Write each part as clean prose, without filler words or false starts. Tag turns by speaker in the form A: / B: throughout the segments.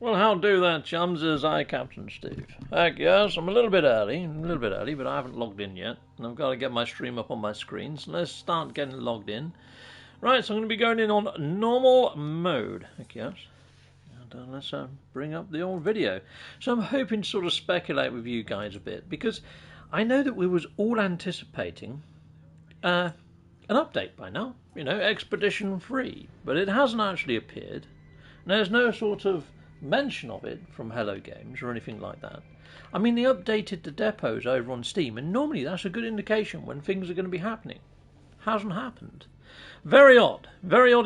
A: Well, how do that, chums? Is I, Captain Steve. Heck yes, I'm a little bit early, but I haven't logged in yet, and I've got to get my stream up on my screen, so let's start getting logged in. Right, so I'm going to be going in on normal mode. Heck yes. And let's bring up the old video. So I'm hoping to sort of speculate with you guys a bit, because I know that we was all anticipating an update by now, you know, Expedition 3, but it hasn't actually appeared. There's no sort of mention of it from Hello Games or anything like that. I mean, they updated the depots over on Steam, and normally that's a good indication when things are going to be happening. Hasn't happened. Very odd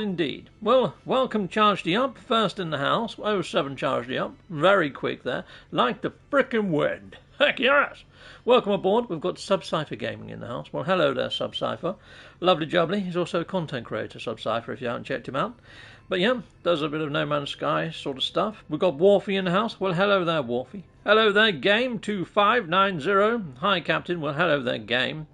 A: indeed. Well, welcome Chargedy Up, first in the house. 07 Chargedy Up, very quick there, like the frickin' wind. Heck yes! Welcome aboard, we've got Subcypher Gaming in the house. Well, hello there, Subcypher. Lovely jubbly, he's also a content creator, Subcypher, if you haven't checked him out. But yeah, does a bit of No Man's Sky sort of stuff. We've got Worfie in the house. Well, hello there, Worfie. Hello there, Game2590. Hi, Captain. Well, hello there, Game.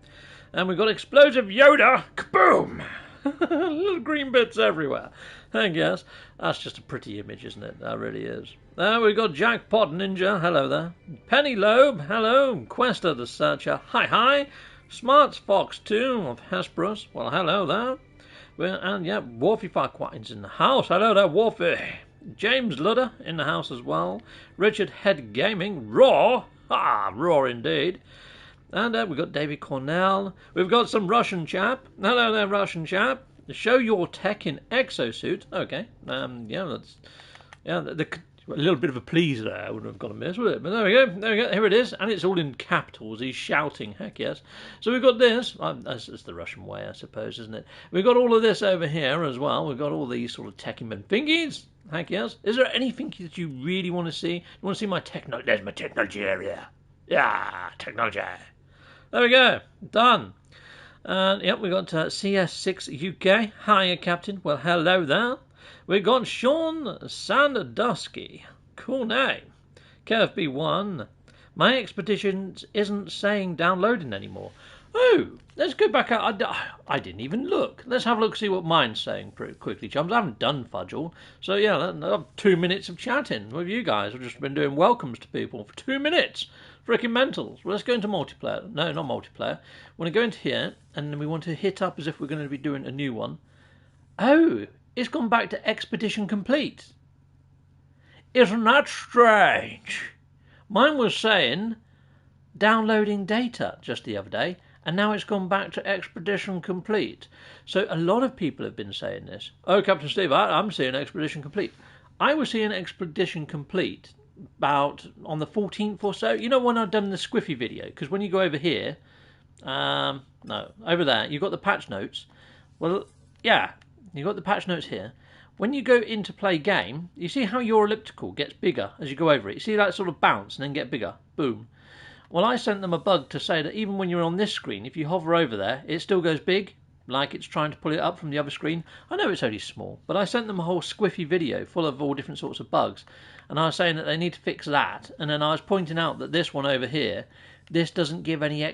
A: And we've got Explosive Yoda. Kaboom! Little green bits everywhere. Thank yes. That's just a pretty image, isn't it? That really is. We've got Jackpot Ninja. Hello there. Penny Loeb. Hello. Questa the Searcher. Hi, hi. Smarts Fox 2 of Hesperus. Well, hello there. Well, and yeah, Worfie Farquine's in the house. Hello there, Worfie. James Ludder in the house as well. Richard Head Gaming. Raw. Ah, raw indeed. And we've got David Cornell. We've got some Russian chap. Hello there, Russian chap. Show your tech in exosuit. Okay. Yeah, that's a little bit of a please there. I wouldn't have got a miss with it. But there we go. Here it is. And it's all in capitals. He's shouting. Heck yes. So we've got this. That's the Russian way, I suppose, isn't it? We've got all of this over here as well. We've got all these sort of techie thingies. Heck yes. Is there anything that you really want to see? You want to see my technology? There's my technology area. Yeah, technology. There we go. Done. And yep, we got CS6 UK. Hiya, Captain. Well, hello there. We got Sean Sandusky. Cool name. KFB1. My expedition isn't saying downloading anymore. Oh, let's go back out. I didn't even look. Let's have a look, see what mine's saying pretty quickly, chums. I haven't done Fudgel. So yeah, 2 minutes of chatting with you guys. I've just been doing welcomes to people for 2 minutes. Freaking mentals. Well, let's go into multiplayer. No, not multiplayer. We want to go into here, and then we want to hit up as if we're going to be doing a new one. Oh, it's gone back to Expedition Complete. Isn't that strange? Mine was saying downloading data just the other day, and now it's gone back to Expedition Complete. So a lot of people have been saying this. Oh, Captain Steve, I'm seeing Expedition Complete. I was seeing Expedition Complete about on the 14th or so. You know when I've done the Squiffy video? Because when you go over here, no, over there, you've got the patch notes. Well, yeah, you've got the patch notes here. When you go into play game, you see how your elliptical gets bigger as you go over it. You see that sort of bounce and then get bigger. Boom. Well, I sent them a bug to say that even when you're on this screen, if you hover over there, it still goes big, like it's trying to pull it up from the other screen. I know it's only small, but I sent them a whole Squiffy video full of all different sorts of bugs. And I was saying that they need to fix that. And then I was pointing out that this one over here, this doesn't give any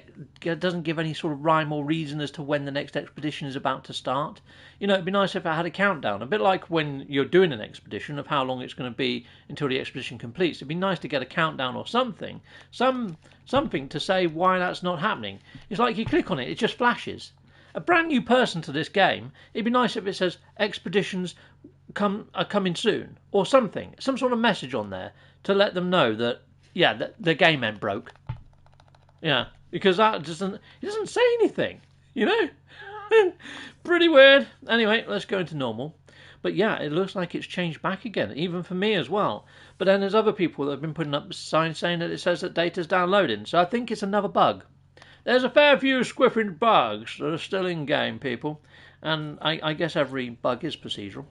A: sort of rhyme or reason as to when the next expedition is about to start. You know, it'd be nice if I had a countdown, a bit like when you're doing an expedition of how long it's going to be until the expedition completes. It'd be nice to get a countdown or something, something to say why that's not happening. It's like you click on it, it just flashes. A brand new person to this game, it'd be nice if it says expeditions are coming soon or something, some sort of message on there to let them know that the game ain't broke. Yeah, because it doesn't say anything, you know. Pretty weird. Anyway, let's go into normal. But yeah, it looks like it's changed back again, even for me as well. But then there's other people that have been putting up signs saying that it says that data's downloading. So I think it's another bug. There's a fair few squiffing bugs that are still in game, people. And I guess every bug is procedural.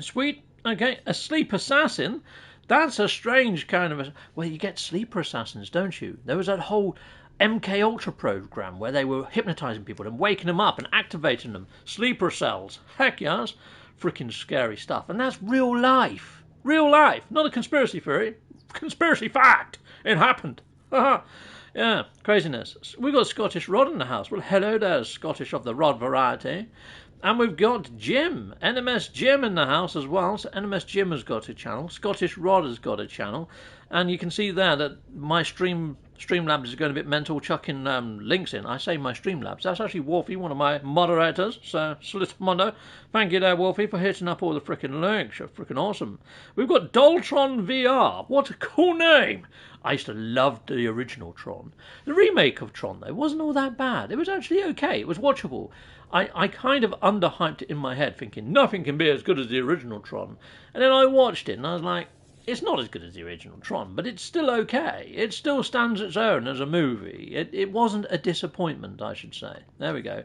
A: Sweet. Okay, a sleep assassin. That's a strange kind of... Well, you get sleeper assassins, don't you? There was that whole MK Ultra program where they were hypnotising people and waking them up and activating them. Sleeper cells. Heck yes. Freaking scary stuff. And that's real life. Real life. Not a conspiracy theory. Conspiracy fact. It happened. Yeah, craziness. We've got Scottish Rod in the house. Well, hello there, Scottish of the Rod variety. And we've got Jim, NMS Jim in the house as well. So NMS Jim has got a channel. Scottish Rod has got a channel. And you can see there that my Streamlabs is going a bit mental, chucking links in. I say my Streamlabs. That's actually Worfie, one of my moderators. So, salute Mondo. Thank you there, Worfie, for hitting up all the frickin' links. You're frickin' awesome. We've got Doltron VR. What a cool name. I used to love the original Tron. The remake of Tron, though, wasn't all that bad. It was actually okay. It was watchable. I kind of underhyped it in my head, thinking nothing can be as good as the original Tron. And then I watched it, and I was like, it's not as good as the original Tron, but it's still okay. It still stands its own as a movie. It wasn't a disappointment, I should say. There we go.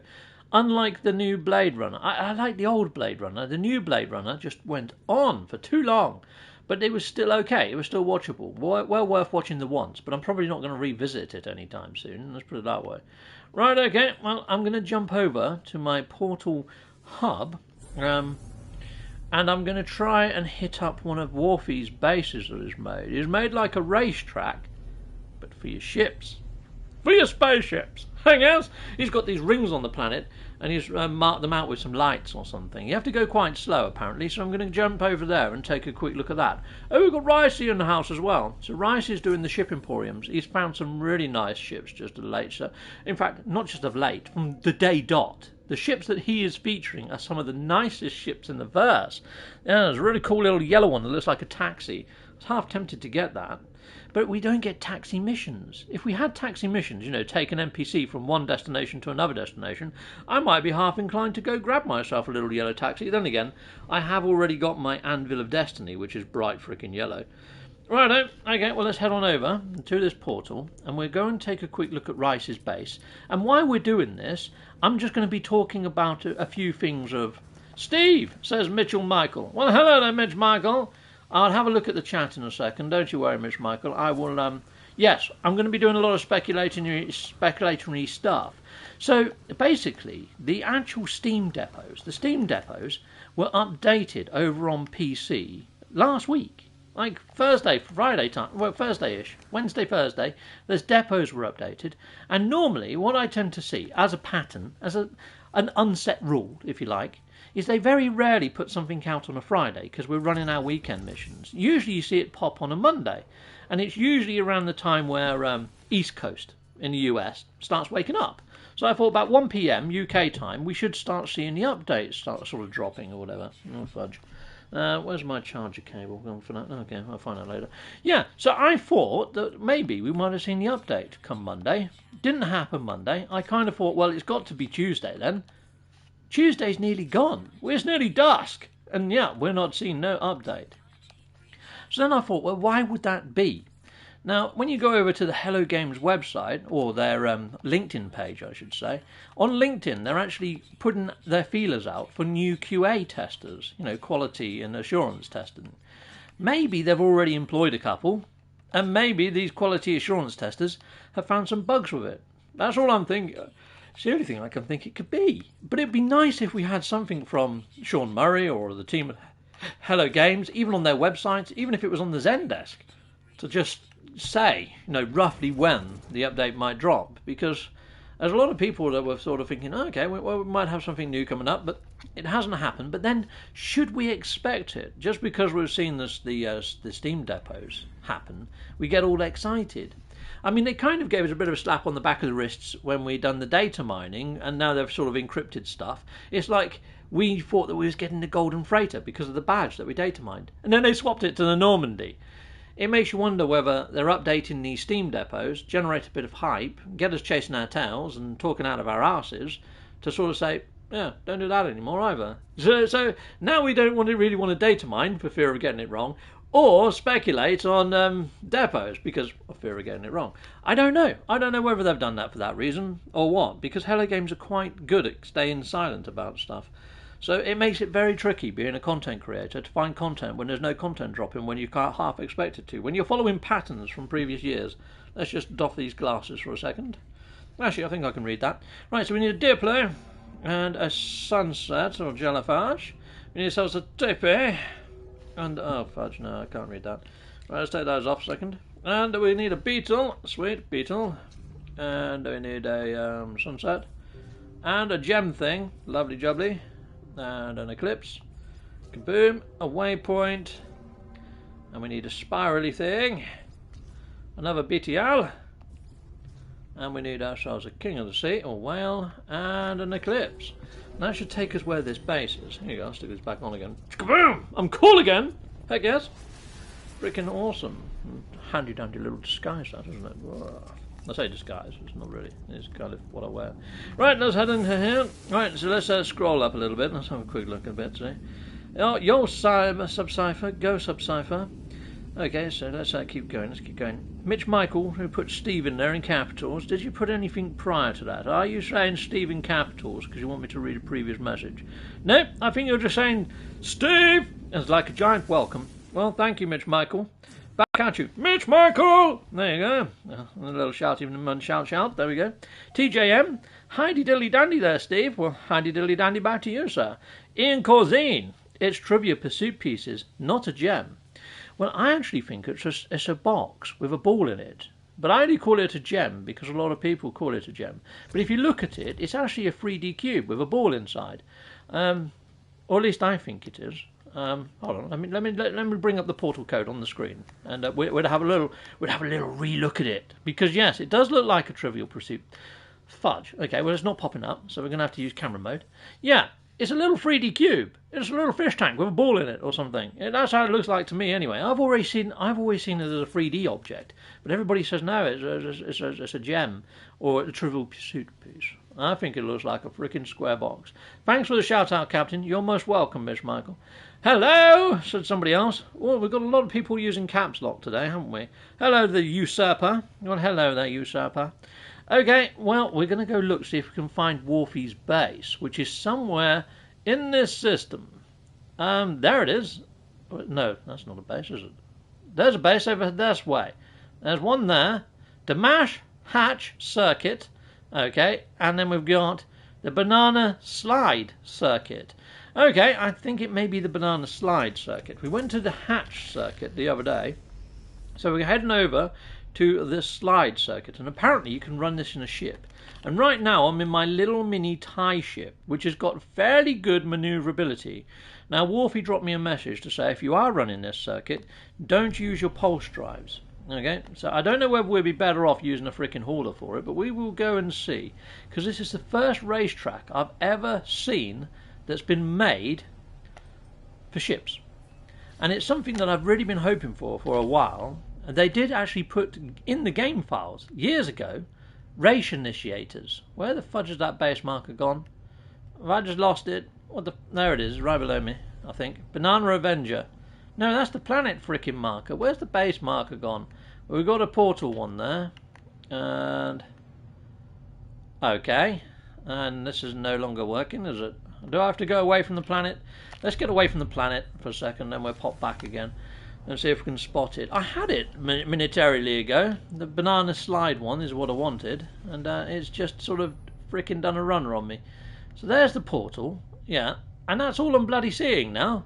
A: Unlike the new Blade Runner. I like the old Blade Runner. The new Blade Runner just went on for too long. But it was still okay. It was still watchable. Well worth watching the once, but I'm probably not going to revisit it anytime soon. Let's put it that way. Right, okay. Well, I'm going to jump over to my Portal hub. And I'm going to try and hit up one of Worfie's bases that he's made. He's made like a racetrack, but for your ships. For your spaceships. Hang out. He's got these rings on the planet, and he's marked them out with some lights or something. You have to go quite slow, apparently, so I'm going to jump over there and take a quick look at that. Oh, we've got Ricey in the house as well. So Ricey's doing the ship emporiums. He's found some really nice ships just of late. So, in fact, not just of late, from the day dot. The ships that he is featuring are some of the nicest ships in the verse. Yeah, there's a really cool little yellow one that looks like a taxi. I was half tempted to get that. But we don't get taxi missions. If we had taxi missions, you know, take an NPC from one destination to another destination, I might be half inclined to go grab myself a little yellow taxi. Then again, I have already got my Anvil of Destiny, which is bright frickin' yellow. Righto, okay, well let's head on over to this portal, and we're going to take a quick look at Rice's base. And while we're doing this, I'm just going to be talking about a few things of... Steve, says Mitchell Michael. Well, hello there, Mitch Michael. I'll have a look at the chat in a second. Don't you worry, Mitch Michael. I will, yes, I'm going to be doing a lot of speculatory stuff. So, basically, the actual Steam depots, were updated over on PC last week. Like Thursday, Friday time, well, Thursday-ish, Wednesday, Thursday, those depots were updated. And normally, what I tend to see as a pattern, as an unset rule, if you like, is they very rarely put something out on a Friday because we're running our weekend missions. Usually you see it pop on a Monday, and it's usually around the time where East Coast in the US starts waking up. So I thought about 1 PM UK time, we should start seeing the updates start sort of dropping or whatever. Oh, fudge. Where's my charger cable? Going for that? Okay, I'll find out later. Yeah, so I thought that maybe we might have seen the update come Monday. Didn't happen Monday. I kind of thought, well, it's got to be Tuesday then. Tuesday's nearly gone. It's nearly dusk. And yeah, we're not seeing no update. So then I thought, well, why would that be? Now, when you go over to the Hello Games website, or their LinkedIn page, I should say, on LinkedIn, they're actually putting their feelers out for new QA testers, you know, quality and assurance testing. Maybe they've already employed a couple, and maybe these quality assurance testers have found some bugs with it. That's all I'm thinking. It's the only thing I can think it could be. But it'd be nice if we had something from Sean Murray or the team at Hello Games, even on their websites, even if it was on the Zendesk, to just say, you know, roughly when the update might drop. Because there's a lot of people that were sort of thinking, okay, well, we might have something new coming up, but it hasn't happened. But then, should we expect it? Just because we've seen the Steam depots happen, we get all excited. I mean, they kind of gave us a bit of a slap on the back of the wrists when we done the data mining, and now they've sort of encrypted stuff. It's like we thought that we was getting the Golden Freighter because of the badge that we data mined, and then they swapped it to the Normandy. It makes you wonder whether they're updating these Steam depots, generate a bit of hype, get us chasing our tails and talking out of our arses, to sort of say, yeah, don't do that anymore either. So now we don't really want to data mine for fear of getting it wrong, or speculate on depots because of fear of getting it wrong. I don't know. I don't know whether they've done that for that reason or what, because Hello Games are quite good at staying silent about stuff. So it makes it very tricky being a content creator to find content when there's no content dropping when you can't half expect it to. When you're following patterns from previous years. Let's just doff these glasses for a second. Actually, I think I can read that. Right, so we need a Diplo and a Sunset or Jellyfish. We need ourselves a Tippy. And, oh fudge, no, I can't read that. Right, let's take those off a second. And we need a Beetle, sweet Beetle. And we need a Sunset. And a Gem thing, lovely jubbly. And an eclipse. Kaboom. A waypoint. And we need a spirally thing. Another BTL. And we need ourselves a king of the sea, or whale, and an eclipse. And that should take us where this base is. Here you go, I'll stick this back on again. Kaboom! I'm cool again! Heck yes. Freaking awesome. Handy dandy little disguise that, isn't it? Whoa. I say disguise, it's not really. It's kind of what I wear. Right, let's head into here. Right, so let's scroll up a little bit. Let's have a quick look at a bit today. Yo, Sub-Cypher, go Sub-Cypher. Okay, so let's keep going, let's keep going. Mitch Michael, who put Steve in there in capitals, did you put anything prior to that? Are you saying Steve in capitals because you want me to read a previous message? No, I think you're just saying Steve as like a giant welcome. Well, thank you, Mitch Michael. Back at you, Mitch Michael! There you go. A little shout, even a shout, there we go. TJM, hidey dilly dandy there, Steve. Well, hidey dilly dandy back to you, sir. Ian Corzine, it's Trivia Pursuit Pieces, not a gem. Well, I actually think it's a box with a ball in it. But I only call it a gem because a lot of people call it a gem. But if you look at it, it's actually a 3D cube with a ball inside. Or at least I think it is. Hold on, let me bring up the portal code on the screen, and we'll have a little re-look at it. Because yes, it does look like a Trivial Pursuit. Fudge. Okay, well it's not popping up, so we're going to have to use camera mode. Yeah. It's a little 3D cube. It's a little fish tank with a ball in it or something. That's how it looks like to me anyway. I've always seen it as a 3D object, but everybody says no, it's a gem or a Trivial Pursuit piece. I think it looks like a freaking square box. Thanks for the shout out, Captain. You're most welcome, Miss Michael. Hello, said somebody else. Well, we've got a lot of people using caps lock today, haven't we? Hello, the usurper. Well, hello there, usurper. Okay, well, we're going to go look, see if we can find Worfie's base, which is somewhere in this system. There it is. No, that's not a base, is it? There's a base over this way. There's one there. Damash Hatch Circuit. Okay, and then we've got the Banana Slide Circuit. Okay, I think it may be the Banana Slide Circuit. We went to the Hatch Circuit the other day, so we're heading over to this slide circuit, and apparently you can run this in a ship. And right now I'm in my little mini tie ship, which has got fairly good maneuverability. Now Worfie dropped me a message to say if you are running this circuit, don't use your pulse drives. Okay, so I don't know whether we'd be better off using a freaking hauler for it, but we will go and see, because this is the first racetrack I've ever seen that's been made for ships, and it's something that I've really been hoping for a while. They did actually put in the game files years ago race initiators. Where the fudge has that base marker gone? Have I just lost it? What the? There it is, right below me, I think. Banana Avenger. No, that's the planet frickin' marker. Where's the base marker gone? Well, we've got a portal one there. And okay. And this is no longer working, is it? Do I have to go away from the planet? Let's get away from the planet for a second, then we'll pop back again and see if we can spot it. I had it minutarily ago. The banana slide one is what I wanted, and it's just sort of freaking done a runner on me. So there's the portal, yeah, and that's all I'm bloody seeing now.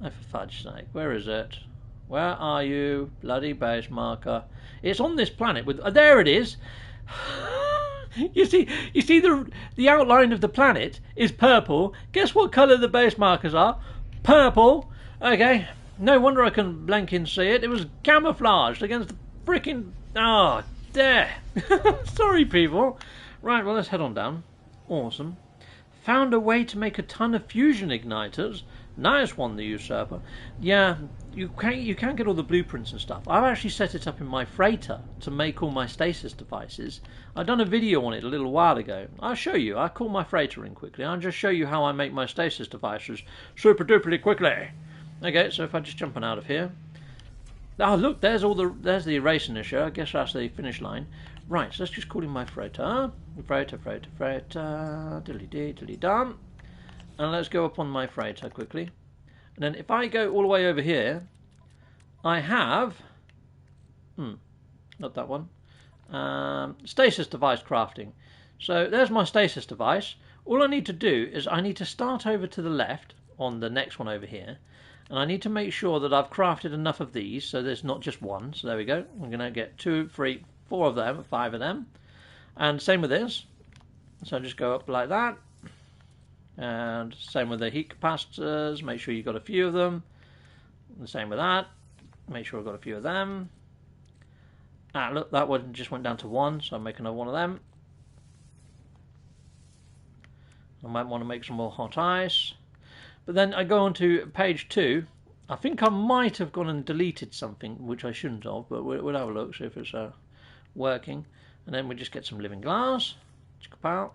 A: Oh, for fudge's sake, where is it? Where are you, bloody base marker? It's on this planet with. There it is. You see the outline of the planet is purple. Guess what colour the base markers are? Purple. Okay, no wonder I couldn't blanking see it. It was camouflaged against the freaking... Oh, there. Sorry, people. Right, well, let's head on down. Awesome. Found a way to make a ton of fusion igniters. Nice one, the usurper. Yeah, you can get all the blueprints and stuff. I've actually set it up in my freighter to make all my stasis devices. I've done a video on it a little while ago. I'll show you. I'll call my freighter in quickly. I'll just show you how I make my stasis devices super duperly quickly. Okay, so if I just jumping out of here. Oh look, there's the erase initiator. I guess that's the finish line. Right, so let's just call in my freighter. Freighter, dilly dum. And let's go up on my freighter quickly. And then if I go all the way over here, I have not that one. Stasis device crafting. So there's my stasis device. All I need to do is I need to start over to the left on the next one over here. And I need to make sure that I've crafted enough of these so there's not just one. So there we go. I'm going to get 2, 3, 4 of them, 5 of them. And same with this. So I just go up like that. And same with the heat capacitors, make sure you've got a few of them. The same with that, make sure I've got a few of them. Ah, look, that one just went down to 1, so I'll make another one of them. I might want to make some more hot ice. But then I go on to page 2. I think I might have gone and deleted something, which I shouldn't have, but we'll have a look, see if it's working. And then we just get some living glass. Oh,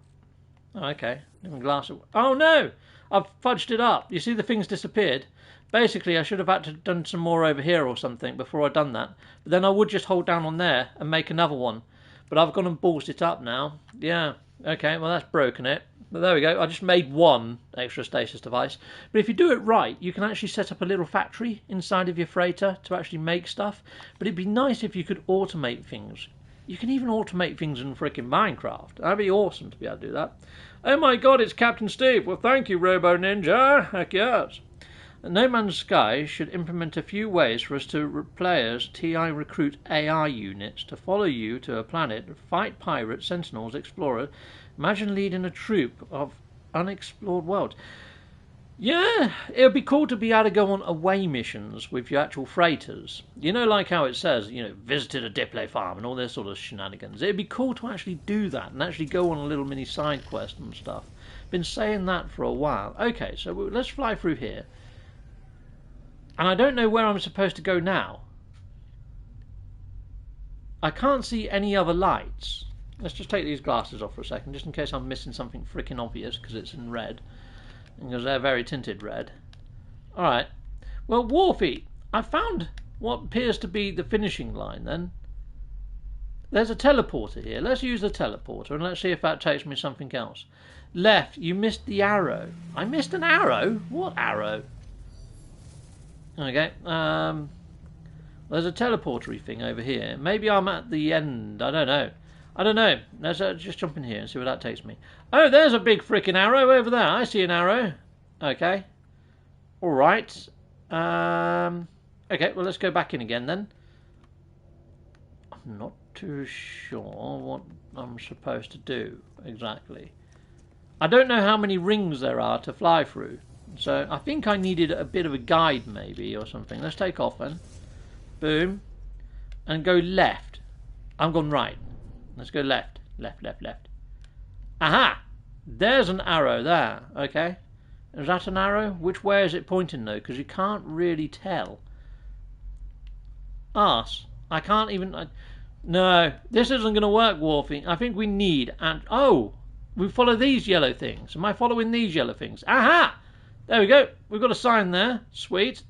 A: okay, living glass. Oh no! I've fudged it up. You see the thing's disappeared. Basically, I should have had to done some more over here or something before I'd done that. But then I would just hold down on there and make another one. But I've gone and ballsed it up now. Yeah, okay, well that's broken it. But there we go, I just made one extra stasis device. But if you do it right, you can actually set up a little factory inside of your freighter to actually make stuff. But it'd be nice if you could automate things. You can even automate things in frickin' Minecraft. That'd be awesome to be able to do that. Oh my god, it's Captain Steve. Well, thank you, Robo Ninja. Heck yes. No Man's Sky should implement a few ways for us to players TI recruit AI units to follow you to a planet, fight pirates, sentinels, explorers. Imagine leading a troop of unexplored worlds. Yeah, it would be cool to be able to go on away missions with your actual freighters. You know, like how it says, you know, visited a diplo farm and all this sort of shenanigans. It'd be cool to actually do that and actually go on a little mini side quest and stuff. Been saying that for a while. Okay, so let's fly through here. And I don't know where I'm supposed to go now. I can't see any other lights. Let's just take these glasses off for a second, just in case I'm missing something freaking obvious, because it's in red. Because they're very tinted red. Alright. Well, Worfie, I found what appears to be the finishing line then. There's a teleporter here. Let's use the teleporter and let's see if that takes me something else. Left, you missed the arrow. I missed an arrow? What arrow? Okay. There's a teleportery thing over here. Maybe I'm at the end. I don't know. I don't know. Let's just jump in here and see where that takes me. Oh, there's a big freaking arrow over there. I see an arrow. Okay. Alright. Okay, well, let's go back in again then. I'm not too sure what I'm supposed to do exactly. I don't know how many rings there are to fly through. So I think I needed a bit of a guide maybe or something. Let's take off then. Boom. And go left. I'm gone right. Let's go left. Left, left, left. Aha! There's an arrow there. Okay. Is that an arrow? Which way is it pointing though? Because you can't really tell. Arse. I can't even... No. This isn't going to work, Worfie. I think we need... Oh! We follow these yellow things. Am I following these yellow things? Aha! There we go. We've got a sign there. Sweet.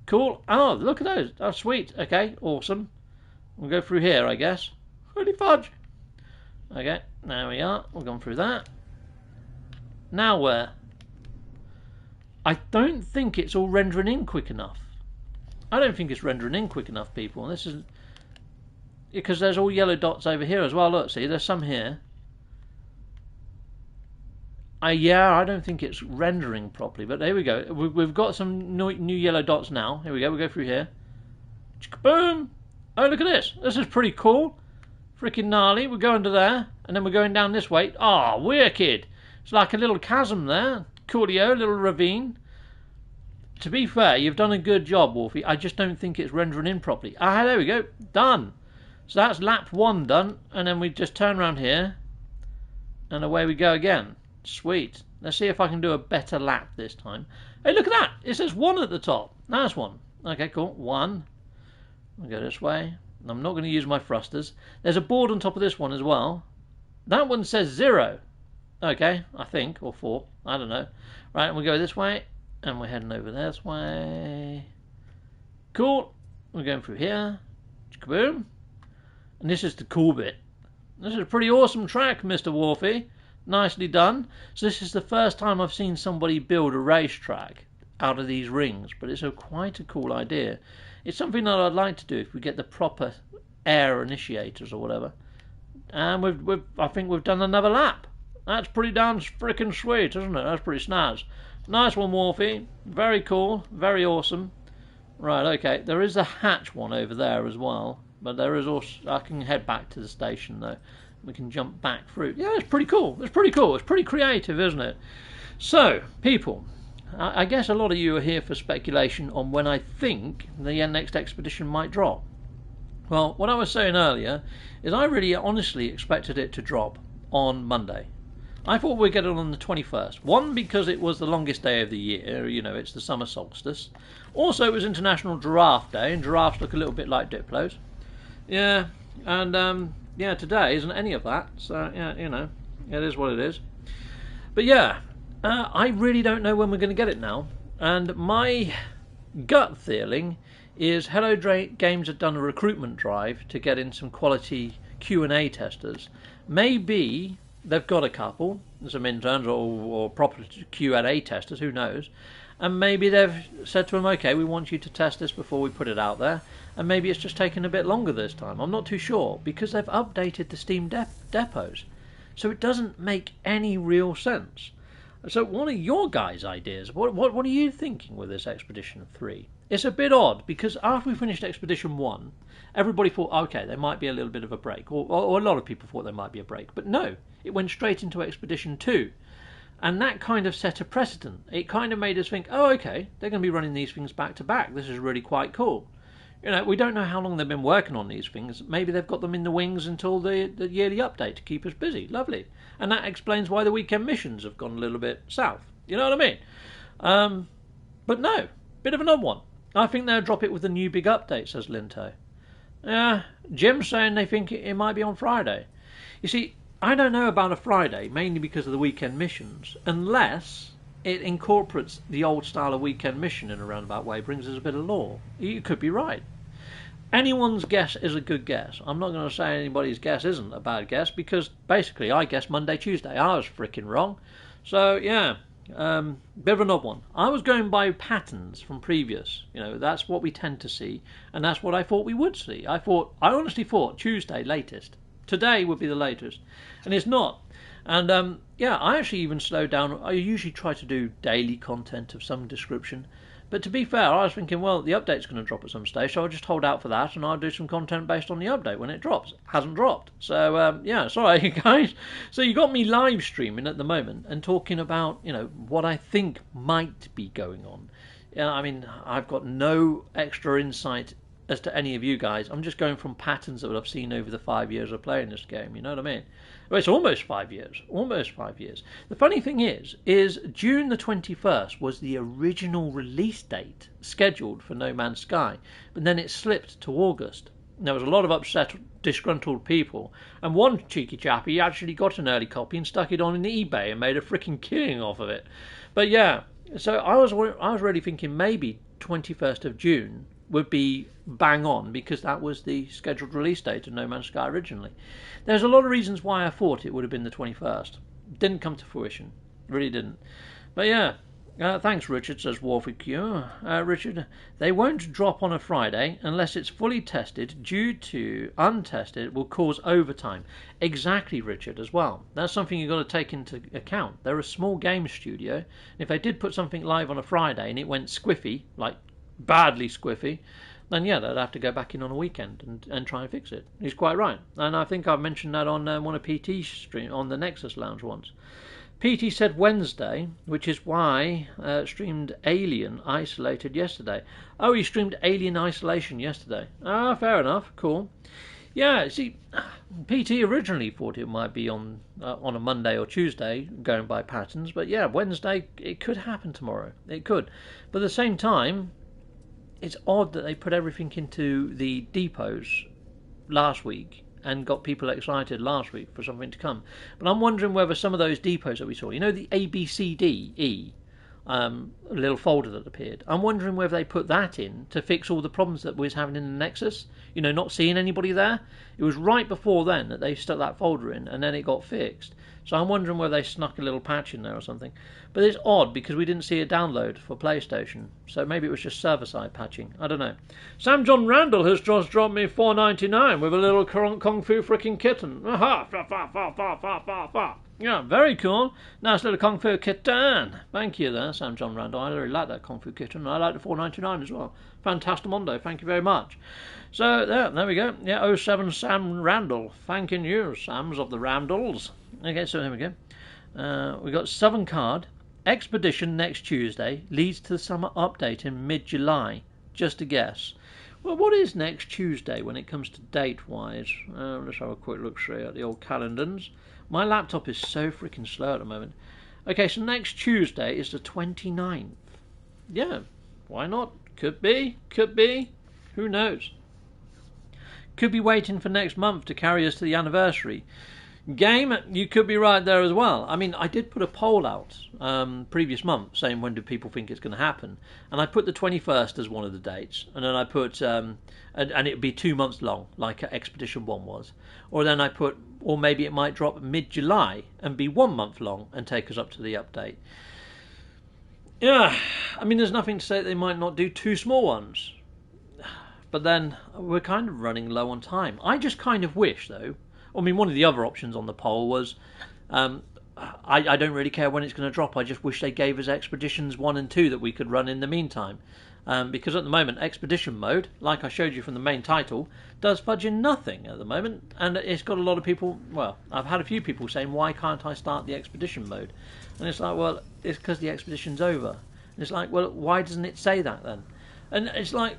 A: Cool. Oh, look at those. Oh, sweet. Okay. Awesome. We'll go through here, I guess. Holy fudge. Okay. There we are. We've gone through that. Now where? I don't think it's all rendering in quick enough. I don't think it's rendering in quick enough, people. This is... Because there's all yellow dots over here as well. Look, see, there's some here. Yeah, I don't think it's rendering properly, but there we go. We've got some new yellow dots now. Here we go. We'll go through here. Boom! Oh, look at this. This is pretty cool. Freaking gnarly. We're going to there, and then we're going down this way. Oh, wicked. It's like a little chasm there. Coolio, little ravine. To be fair, you've done a good job, Worfie. I just don't think it's rendering in properly. Ah, there we go. Done. So that's lap 1 done, and then we just turn around here, and away we go again. Sweet. Let's see if I can do a better lap this time. Hey, look at that. It says 1 at the top. That's 1. Okay, cool. 1. We'll go this way. I'm not going to use my thrusters. There's a board on top of this one as well. That one says 0. Okay, I think. Or 4. I don't know. Right, and we'll go this way. And we're heading over this way. Cool. We're going through here. Kaboom. And this is the cool bit. This is a pretty awesome track, Mr. Worfie. Nicely done. So this is the first time I've seen somebody build a racetrack out of these rings, but it's quite a cool idea. It's something that I'd like to do if we get the proper air initiators or whatever. And I think we've done another lap. That's pretty damn frickin' sweet, isn't it? That's pretty snaz. Nice one, Worfie. Very cool. Very awesome. Right, okay. There is a hatch one over there as well, but there is also... I can head back to the station though. We can jump back through. Yeah, it's pretty cool. It's pretty cool. It's pretty creative, isn't it? So, people, I guess a lot of you are here for speculation on when I think the next expedition might drop. Well, what I was saying earlier is I really honestly expected it to drop on Monday. I thought we'd get it on the 21st. One, because it was the longest day of the year, you know, it's the summer solstice. Also, it was International Giraffe Day, and giraffes look a little bit like Diplos. Yeah, and yeah, today isn't any of that, so yeah, you know, it is what it is. But yeah, I really don't know when we're going to get it now, and my gut feeling is Hello Games have done a recruitment drive to get in some quality Q&A testers. Maybe they've got a couple, some interns or proper Q&A testers, who knows, and maybe they've said to them, okay, we want you to test this before we put it out there, and maybe it's just taken a bit longer this time. I'm not too sure, because they've updated the Steam depots, so it doesn't make any real sense. So what are your guys' ideas? What are you thinking with this Expedition 3? It's a bit odd, because after we finished Expedition 1, everybody thought, okay, there might be a little bit of a break, or a lot of people thought there might be a break, but no, it went straight into Expedition 2. And that kind of set a precedent. It kind of made us think, oh, okay, they're going to be running these things back to back. This is really quite cool. You know, we don't know how long they've been working on these things. Maybe they've got them in the wings until the yearly update to keep us busy. Lovely. And that explains why the weekend missions have gone a little bit south. You know what I mean? But no, bit of an odd one. I think they'll drop it with the new big update, says Linto. Jim's saying they think it might be on Friday. You see, I don't know about a Friday, mainly because of the weekend missions, unless it incorporates the old style of weekend mission in a roundabout way, brings us a bit of lore. You could be right. Anyone's guess is a good guess. I'm not going to say anybody's guess isn't a bad guess, because basically I guessed Monday, Tuesday. I was freaking wrong. So, yeah, bit of an odd one. I was going by patterns from previous. You know, that's what we tend to see, and that's what I thought we would see. I honestly thought Tuesday latest. Today would be the latest, and it's not. And yeah, I actually even slowed down. I usually try to do daily content of some description, but to be fair, I was thinking, well, the update's going to drop at some stage, so I'll just hold out for that, and I'll do some content based on the update when it drops. It hasn't dropped, so yeah, sorry guys. So you got me live streaming at the moment and talking about, you know, what I think might be going on. Yeah, I mean, I've got no extra insight as to any of you guys. I'm just going from patterns that I've seen over the 5 years of playing this game, you know what I mean? Well, it's almost 5 years. Almost 5 years. The funny thing is June the 21st was the original release date scheduled for No Man's Sky, but then it slipped to August. There was a lot of upset, disgruntled people, and one cheeky chappie actually got an early copy and stuck it on eBay and made a freaking killing off of it. But yeah, so I was really thinking maybe 21st of June would be bang on, because that was the scheduled release date of No Man's Sky originally. There's a lot of reasons why I thought it would have been the 21st. Didn't come to fruition. Really didn't. But yeah, thanks Richard, says Worfie Q. Richard, they won't drop on a Friday unless it's fully tested. Due to untested, it will cause overtime. Exactly, Richard, as well. That's something you've got to take into account. They're a small game studio, and if they did put something live on a Friday and it went squiffy, like badly squiffy, then yeah, they'd have to go back in on a weekend and try and fix it. He's quite right, and I think I've mentioned that on one of PT's stream on the Nexus Lounge once. PT said Wednesday, which is why streamed Alien Isolated yesterday. Oh, he streamed Alien Isolation yesterday. Ah, fair enough, cool. Yeah, see, PT originally thought it might be on a Monday or Tuesday, going by patterns, but yeah, Wednesday, it could happen tomorrow. It could. But at the same time, it's odd that they put everything into the depots last week and got people excited last week for something to come. But I'm wondering whether some of those depots that we saw, you know, the ABCDE, little folder that appeared, I'm wondering whether they put that in to fix all the problems that we was having in the Nexus, you know, not seeing anybody there. It was right before then that they stuck that folder in, and then it got fixed. So I'm wondering whether they snuck a little patch in there or something. But it's odd because we didn't see a download for PlayStation, so maybe it was just server-side patching. I don't know. Sam John Randall has just dropped me $4.99 with a little Kung Fu freaking kitten. Aha! Fa fa fa fa fa fa fa. Yeah, very cool. Nice little Kung Fu kitten. Thank you there, Sam John Randall. I really like that Kung Fu kitten. I like the $4.99 as well. Fantastamondo. Thank you very much. So, there we go. Yeah, 07 Sam Randall. Thanking you, Sams of the Randalls. Okay, so here we go. We got Southern Card. Expedition next Tuesday leads to the summer update in mid-July. Just a guess. Well, what is next Tuesday when it comes to date-wise? Let's have a quick look straight at the old calendars. My laptop is so freaking slow at the moment. Okay, so next Tuesday is the 29th. Yeah, why not? Could be, could be. Who knows? Could be waiting for next month to carry us to the anniversary. Game, you could be right there as well. I mean, I did put a poll out previous month saying when do people think it's going to happen, and I put the 21st as one of the dates, and then I put and it'd be 2 months long like Expedition 1 was, or then I put, or maybe it might drop mid-July and be 1 month long and take us up to the update. Yeah, I mean, there's nothing to say that they might not do 2 small ones, but then we're kind of running low on time. I just kind of wish, though. I mean, one of the other options on the poll was, I don't really care when it's going to drop. I just wish they gave us Expeditions 1 and 2 that we could run in the meantime. Because at the moment, Expedition mode, like I showed you from the main title, does fudging nothing at the moment. And it's got a lot of people, well, I've had a few people saying, why can't I start the Expedition mode? And it's like, well, it's because the Expedition's over. And it's like, well, why doesn't it say that then? And it's like,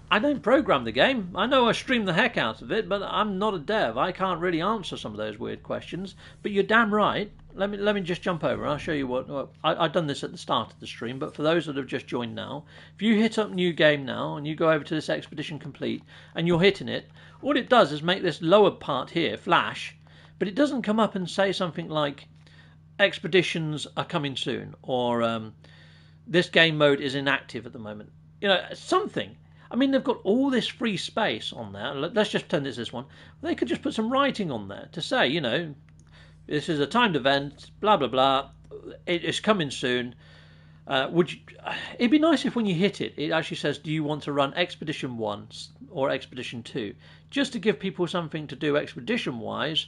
A: I don't program the game. I know I stream the heck out of it, but I'm not a dev. I can't really answer some of those weird questions. But you're damn right. Let me just jump over. I'll show you what. I've done this at the start of the stream, but for those that have just joined now, if you hit up New Game now and you go over to this Expedition Complete and you're hitting it, all it does is make this lower part here flash, but it doesn't come up and say something like Expeditions are coming soon, or this game mode is inactive at the moment. You know, something. I mean, they've got all this free space on there. Let's just pretend it's this one. They could just put some writing on there to say, you know, this is a timed event, blah, blah, blah. It is coming soon. It'd be nice if when you hit it, it actually says, do you want to run Expedition 1 or Expedition 2? Just to give people something to do expedition-wise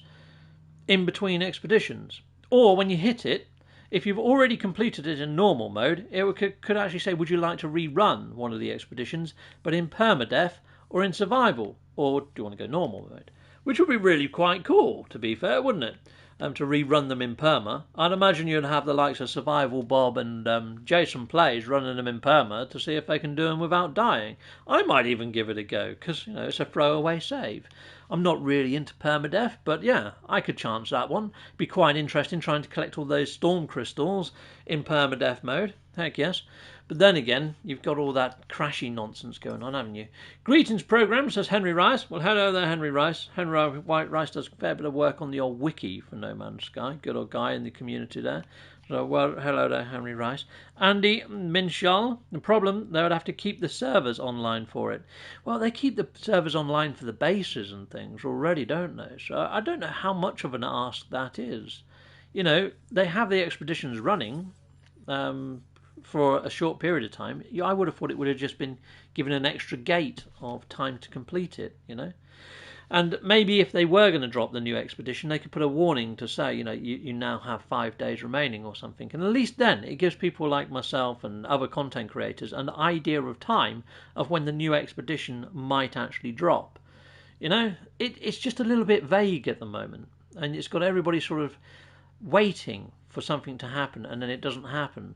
A: in between expeditions. Or when you hit it, if you've already completed it in normal mode, it could actually say, would you like to rerun one of the expeditions, but in permadeath or in survival? Or do you want to go normal mode? Which would be really quite cool, to be fair, wouldn't it? To rerun them in perma. I'd imagine you'd have the likes of Survival Bob and Jason Plays running them in perma to see if they can do them without dying. I might even give it a go, because, you know, it's a throwaway save. I'm not really into permadeath, but yeah, I could chance that one. Be quite interesting trying to collect all those storm crystals in permadeath mode. Heck yes. But then again, you've got all that crashy nonsense going on, haven't you? Greetings, program, says Henry Rice. Well, hello there, Henry Rice. Henry Rice does a fair bit of work on the old wiki for No Man's Sky. Good old guy in the community there. So, well, hello there, Henry Rice. Andy Minshall, the problem, they would have to keep the servers online for it. Well, they keep the servers online for the bases and things already, don't they? So I don't know how much of an ask that is. You know, they have the expeditions running for a short period of time. I would have thought it would have just been given an extra gate of time to complete it, you know. And maybe if they were going to drop the new expedition, they could put a warning to say, you know, you now have 5 days remaining or something. And at least then it gives people like myself and other content creators an idea of time of when the new expedition might actually drop. You know, it's just a little bit vague at the moment. And it's got everybody sort of waiting for something to happen, and then it doesn't happen.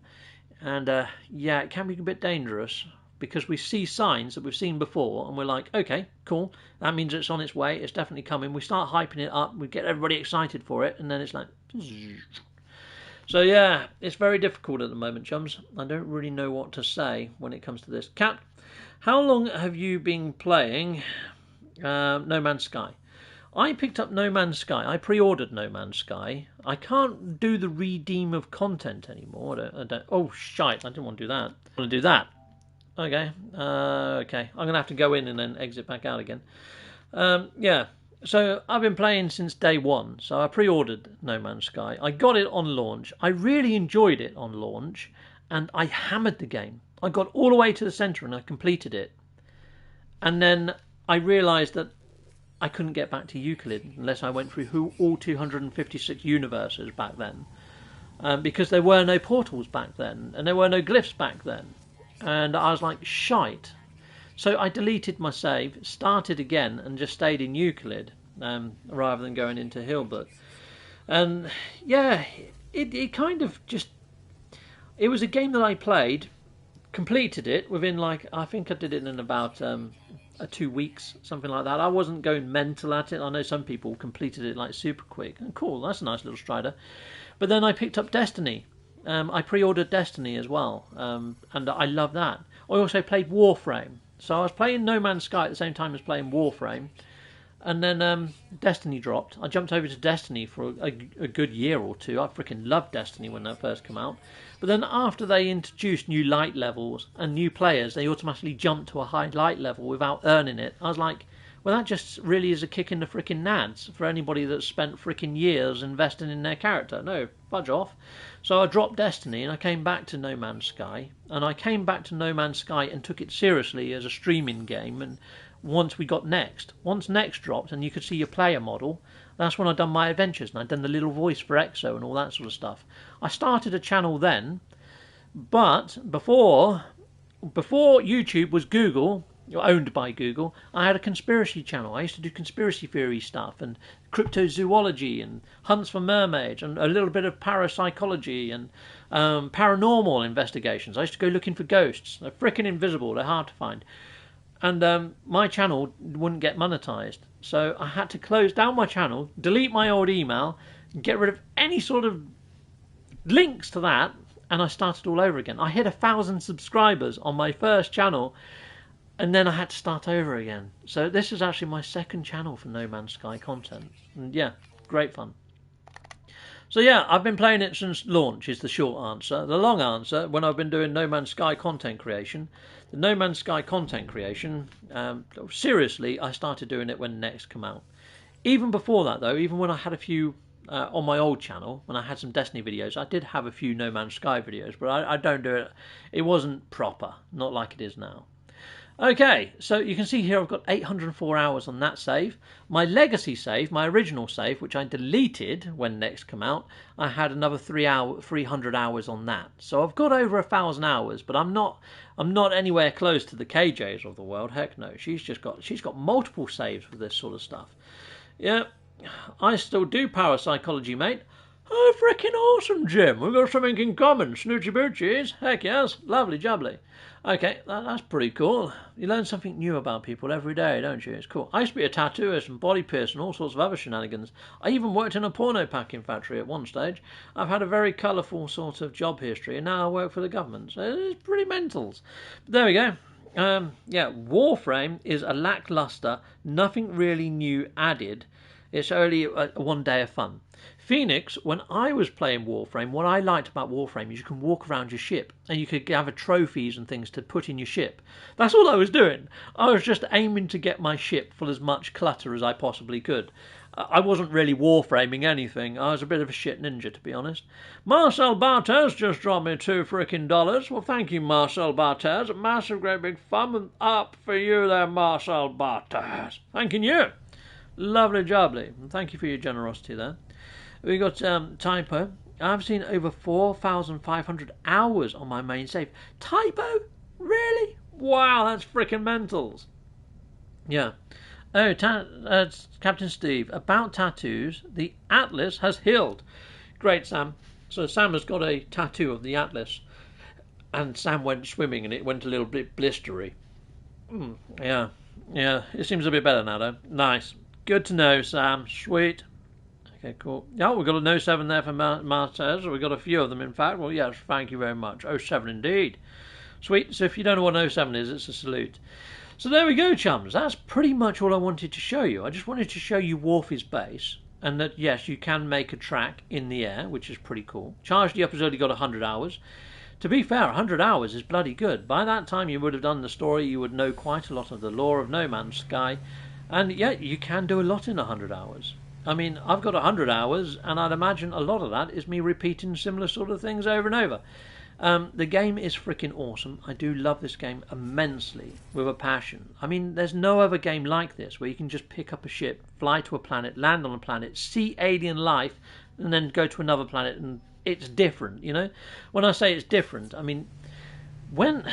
A: And yeah, it can be a bit dangerous, because we see signs that we've seen before and we're like, okay, cool, that means it's on its way, it's definitely coming. We start hyping it up, we get everybody excited for it, and then it's like... So yeah, it's very difficult at the moment, chums. I don't really know what to say when it comes to this. Cat, how long have you been playing No Man's Sky? I picked up No Man's Sky. I pre-ordered No Man's Sky. I can't do the redeem of content anymore. I don't. Oh, shite, I didn't want to do that. I want to do that. Okay, okay. I'm going to have to go in and then exit back out again. Yeah, so I've been playing since day one. So I pre-ordered No Man's Sky. I got it on launch. I really enjoyed it on launch, and I hammered the game. I got all the way to the centre and I completed it. And then I realised that I couldn't get back to Euclid unless I went through all 256 universes back then. Because there were no portals back then, and there were no glyphs back then. And I was like, shite. So I deleted my save, started again, and just stayed in Euclid rather than going into Hilbert. And yeah, it kind of just... it was a game that I played, completed it within like, I think I did it in about 2 weeks, something like that. I wasn't going mental at it. I know some people completed it like super quick. And cool, that's a nice little strider. But then I picked up Destiny. I pre-ordered Destiny as well, and I love that. I also played Warframe. So I was playing No Man's Sky at the same time as playing Warframe. And then Destiny dropped. I jumped over to Destiny for a good year or two. I freaking loved Destiny when that first came out. But then after they introduced new light levels and new players, they automatically jumped to a high light level without earning it. I was like, well, that just really is a kick in the freaking nads for anybody that's spent freaking years investing in their character. No, fudge off. So I dropped Destiny and I came back to No Man's Sky. And I came back to No Man's Sky and took it seriously as a streaming game. And once Next dropped and you could see your player model, that's when I'd done my adventures and I'd done the little voice for Xxiou and all that sort of stuff. I started a channel then, but before YouTube was Google, owned by Google, I had a conspiracy channel. I used to do conspiracy theory stuff and cryptozoology and hunts for mermaids and a little bit of parapsychology and paranormal investigations. I used to go looking for ghosts. They're freaking invisible. They're hard to find. And my channel wouldn't get monetized. So I had to close down my channel, delete my old email, get rid of any sort of links to that, and I started all over again. I hit 1,000 subscribers on my first channel, and then I had to start over again. So this is actually my second channel for No Man's Sky content. And yeah, great fun. So yeah, I've been playing it since launch is the short answer. The long answer, when I've been doing No Man's Sky content creation, the No Man's Sky content creation, seriously, I started doing it when Next came out. Even before that though, even when I had a few on my old channel, when I had some Destiny videos, I did have a few No Man's Sky videos, but I don't do it, it wasn't proper, not like it is now. Okay, so you can see here I've got 804 hours on that save. My legacy save, my original save, which I deleted when Next came out, I had another 300 hours on that. So I've got over 1,000 hours, but I'm not anywhere close to the KJs of the world. Heck no, she's got multiple saves for this sort of stuff. Yeah, I still do parapsychology, mate. Oh, freaking awesome, Jim. We've got something in common. Snoochie boochies. Heck yes. Lovely jubbly. Okay, that's pretty cool. You learn something new about people every day, don't you? It's cool. I used to be a tattooist and body piercer and all sorts of other shenanigans. I even worked in a porno packing factory at one stage. I've had a very colourful sort of job history, and now I work for the government. So it's pretty mentals. But there we go. Yeah, Warframe is a lackluster, nothing really new added. It's only one day of fun. Phoenix, when I was playing Warframe, what I liked about Warframe is you can walk around your ship and you could gather trophies and things to put in your ship. That's all I was doing. I was just aiming to get my ship full as much clutter as I possibly could. I wasn't really Warframing anything. I was a bit of a shit ninja, to be honest. Marcel Barthez just dropped me $2. Well, thank you, Marcel Barthez. A massive, great big thumb up for you there, Marcel Barthez. Thanking you. Lovely jubbly. Thank you for your generosity there. We got Typo. I've seen over 4,500 hours on my main save. Typo? Really? Wow, that's freaking mentals. Yeah. Oh, Captain Steve. About tattoos, the Atlas has healed. Great, Sam. So Sam has got a tattoo of the Atlas. And Sam went swimming and it went a little bit blistery. Yeah. Yeah, it seems a bit better now, though. Nice. Good to know, Sam. Sweet. Okay, cool. Yeah, we've got a 07 there for Martez. We've got a few of them, in fact. Well, yes, thank you very much. 07 indeed. Sweet. So if you don't know what 07 is, it's a salute. So there we go, chums. That's pretty much all I wanted to show you. I just wanted to show you Worfie's base. And that, yes, you can make a track in the air, which is pretty cool. Charged Up has only got 100 hours. To be fair, 100 hours is bloody good. By that time you would have done the story. You would know quite a lot of the lore of No Man's Sky. And yeah, you can do a lot in 100 hours. I mean, I've got 100 hours, and I'd imagine a lot of that is me repeating similar sort of things over and over. The game is freaking awesome. I do love this game immensely, with a passion. I mean, there's no other game like this, where you can just pick up a ship, fly to a planet, land on a planet, see alien life, and then go to another planet, and it's different, you know? When I say it's different, I mean, when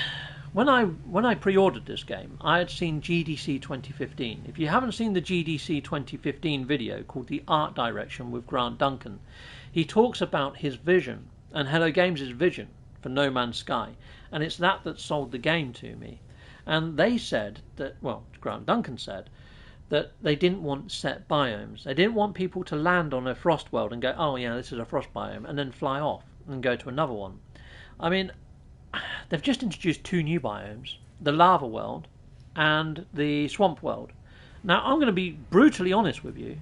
A: I pre-ordered this game, I had seen GDC 2015. If you haven't seen the GDC 2015 video called The Art Direction with Grant Duncan, he talks about his vision and Hello Games' vision for No Man's Sky, and it's that sold the game to me. And they said that, well, Grant Duncan said that they didn't want set biomes. They didn't want people to land on a frost world and go, oh yeah, this is a frost biome, and then fly off and go to another one. I mean, they've just introduced 2 new biomes, the lava world and the swamp world. Now, I'm going to be brutally honest with you.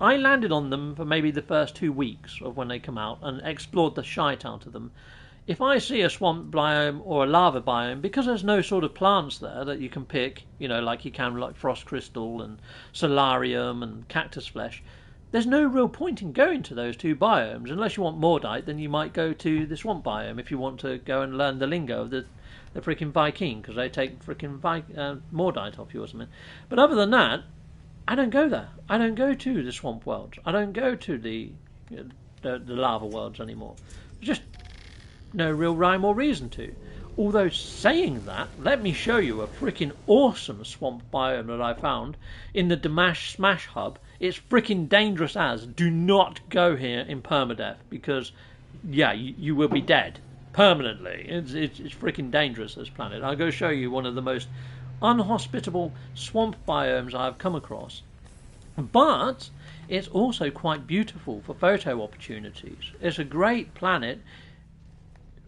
A: I landed on them for maybe the first 2 weeks of when they come out and explored the shite out of them. If I see a swamp biome or a lava biome, because there's no sort of plants there that you can pick, you know, like you can like frost crystal and solarium and cactus flesh, there's no real point in going to those 2 biomes. Unless you want Mordite, then you might go to the swamp biome if you want to go and learn the lingo of the freaking Viking, because they take freaking Mordite off you or something. But other than that, I don't go there. I don't go to the swamp worlds. I don't go to the lava worlds anymore. There's just no real rhyme or reason to. Although saying that, let me show you a freaking awesome swamp biome that I found in the Damash Smash Hub. It's freaking dangerous as. Do not go here in permadeath, because, yeah, you will be dead permanently. It's freaking dangerous, this planet. I'll go show you one of the most unhospitable swamp biomes I've come across. But it's also quite beautiful for photo opportunities. It's a great planet.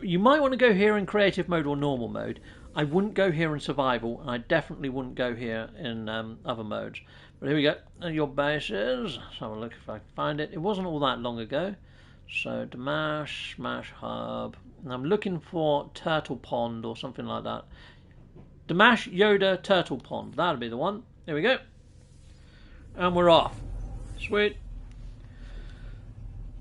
A: You might want to go here in creative mode or normal mode. I wouldn't go here in survival, and I definitely wouldn't go here in other modes. But here we go. And your bases. Let's have a look if I can find it. It wasn't all that long ago. So Damash Smash Hub. And I'm looking for Turtle Pond or something like that. Damash Yoda Turtle Pond. That'll be the one. There we go. And we're off. Sweet.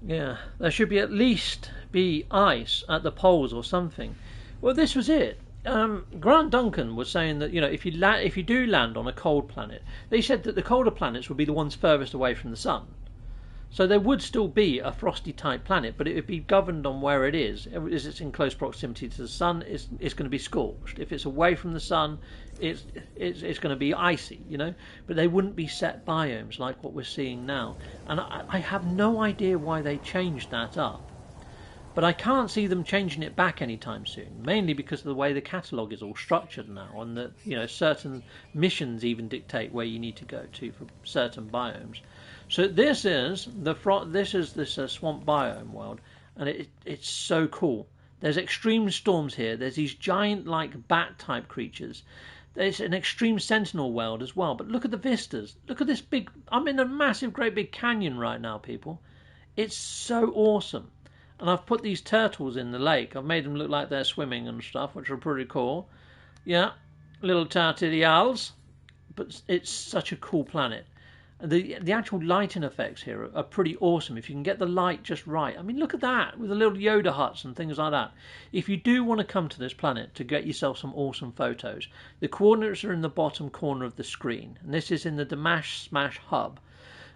A: Yeah, there should be at least be ice at the poles or something. Well, this was it. Grant Duncan was saying that, you know, if you do land on a cold planet, they said that the colder planets would be the ones furthest away from the sun. So there would still be a frosty type planet, but it would be governed on where it is. If it's in close proximity to the sun, it's going to be scorched. If it's away from the sun, it's going to be icy, you know. But they wouldn't be set biomes like what we're seeing now. And I have no idea why they changed that up. But I can't see them changing it back anytime soon, mainly because of the way the catalogue is all structured now, and that, you know, certain missions even dictate where you need to go to for certain biomes. So this is this swamp biome world, and it's so cool. There's extreme storms here. There's these giant like bat type creatures. There's an extreme sentinel world as well. But look at the vistas. Look at this big. I'm in a massive, great big canyon right now, people. It's so awesome. And I've put these turtles in the lake. I've made them look like they're swimming and stuff, which are pretty cool. Yeah, little tartillas. But it's such a cool planet. The actual lighting effects here are pretty awesome if you can get the light just right. I mean, look at that, with the little Yoda huts and things like that. If you do want to come to this planet to get yourself some awesome photos, the coordinates are in the bottom corner of the screen. And this is in the Damash Smash Hub.